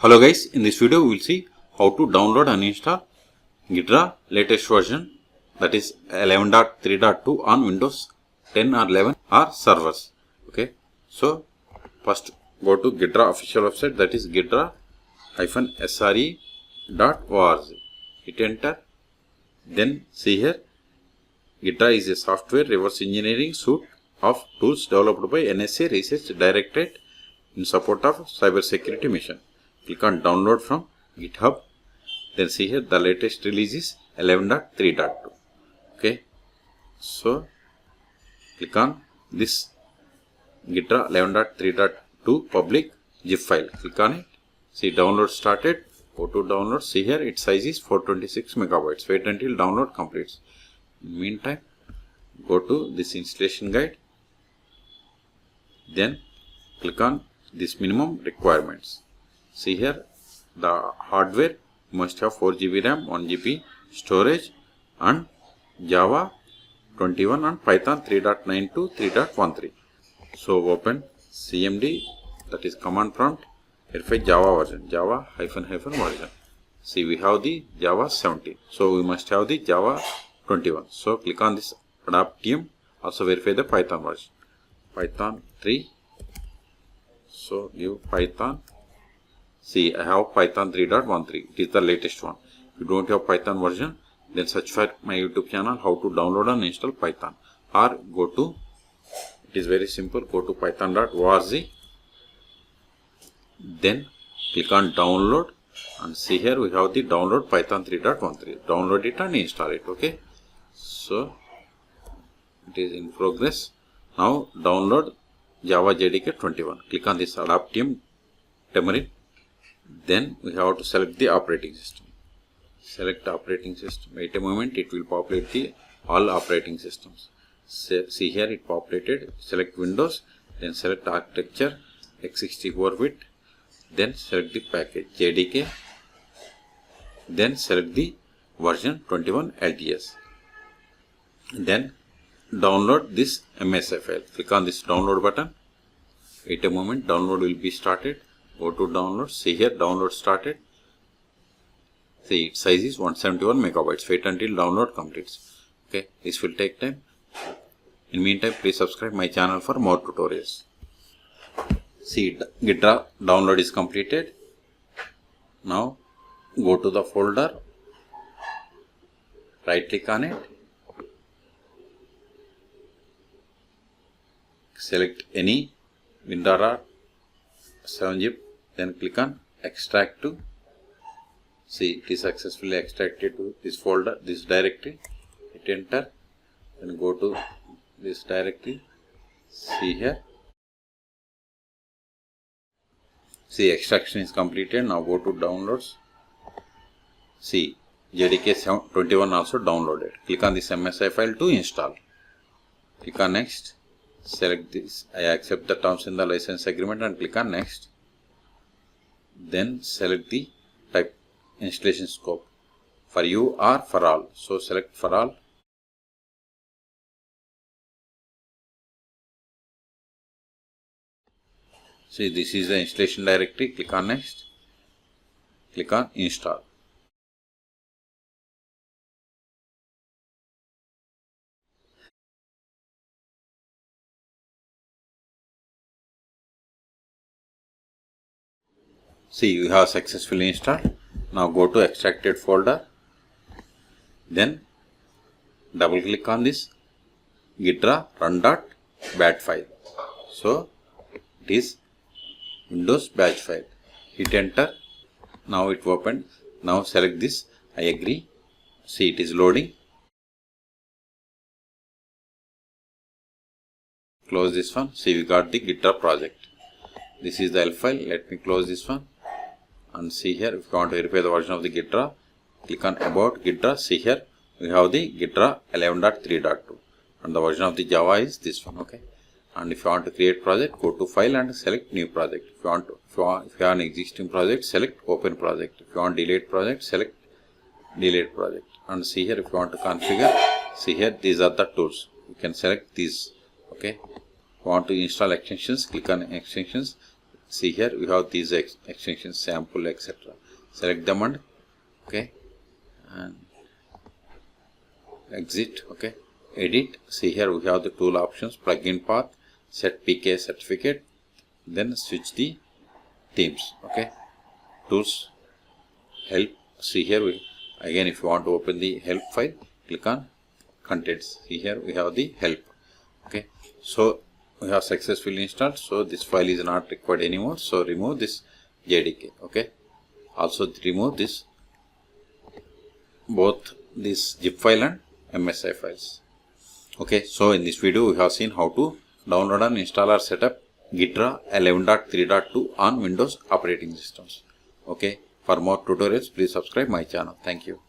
Hello guys, in this video we will see how to download and install Ghidra latest version, that is 11.3.2 on Windows 10 or 11 or servers. Okay, so first go to Ghidra official website, that is ghidra-sre.org. Hit enter. Then see here, Ghidra is a software reverse engineering suite of tools developed by NSA Research Directorate in support of cybersecurity mission. Click on download from GitHub. Then see here the latest release is 11.3.2. Okay, so click on this Ghidra 11.3.2 public zip file. Click on it. See download started. Go to download. See here its size is 426 megabytes. Wait until download completes. In meantime, go to this installation guide. Then click on this minimum requirements. See here the hardware must have 4 GB RAM, 1 GB storage and Java 21 and Python 3.9 to 3.13. So open CMD, that is command prompt, verify Java version, Java --version. See we have the Java 17, so we must have the Java 21. So click on this adapt team, also verify the Python version, Python 3. So give Python. See, I have Python 3.13. It is the latest one. If you don't have Python version, then search for my YouTube channel how to download and install Python. Or go to, it is very simple, go to python.org. Then click on download and see here we have the download Python 3.13. Download it and install it. Okay. So it is in progress. Now download Java JDK 21. Click on this adapt team tamarind. Then we have to select the operating system. Select operating system. Wait a moment, it will populate the all operating systems. See here it populated. Select Windows. Then select architecture x64-bit. Then select the package JDK. Then select the version 21 LTS. Then download this MSI file. Click on this download button. Wait a moment, download will be started. Go to download. See here download started. See its size is 171 megabytes. Wait until download completes. Okay, this will take time. In meantime, please subscribe my channel for more tutorials. See Ghidra download is completed. Now go to the folder. Right click on it. Select any WinRAR 7-zip, then click on extract to. See it is successfully extracted to this folder, this directory. Hit enter, then go to this directory. See here. See extraction is completed. Now go to downloads. See JDK 21 also downloaded. Click on this MSI file to install. Click on next. Select this, I accept the terms in the license agreement and click on next. Then select the type installation scope, for you or for all. So select for all. See this is the installation directory. Click on next. Click on install. See we have successfully installed. Now go to extracted folder. Then double click on this Ghidra run.bat file. So it is Windows batch file. Hit enter. Now it opened. Now select this. I agree. See it is loading. Close this one. See we got the Ghidra project. This is the L file. Let me close this one. And see here, if you want to verify the version of the Ghidra, click on about Ghidra. See here, we have the Ghidra 11.3.2 and the version of the Java is this one. Okay, and if you want to create project, go to file and select new project. If you have an existing project, select open project. If you want delete project, select delete project. And see here, if you want to configure, see here, these are the tools. You can select these. Okay, if you want to install extensions, click on extensions. see here we have these extensions, sample, etc. Select them and okay, and exit. Okay, edit. See here we have the tool options, plugin path, set PK certificate, then switch the themes. Okay, tools, help. See here we again, if you want to open the help file, click on contents. See here we have the help. Okay, so we have successfully installed, so this file is not required anymore, so remove this JDK. Okay, also remove this, both this zip file and MSI files. Okay, so in this video we have seen how to download and install or set up Ghidra 11.3.2 on Windows operating systems. Okay, for more tutorials please subscribe my channel. Thank you.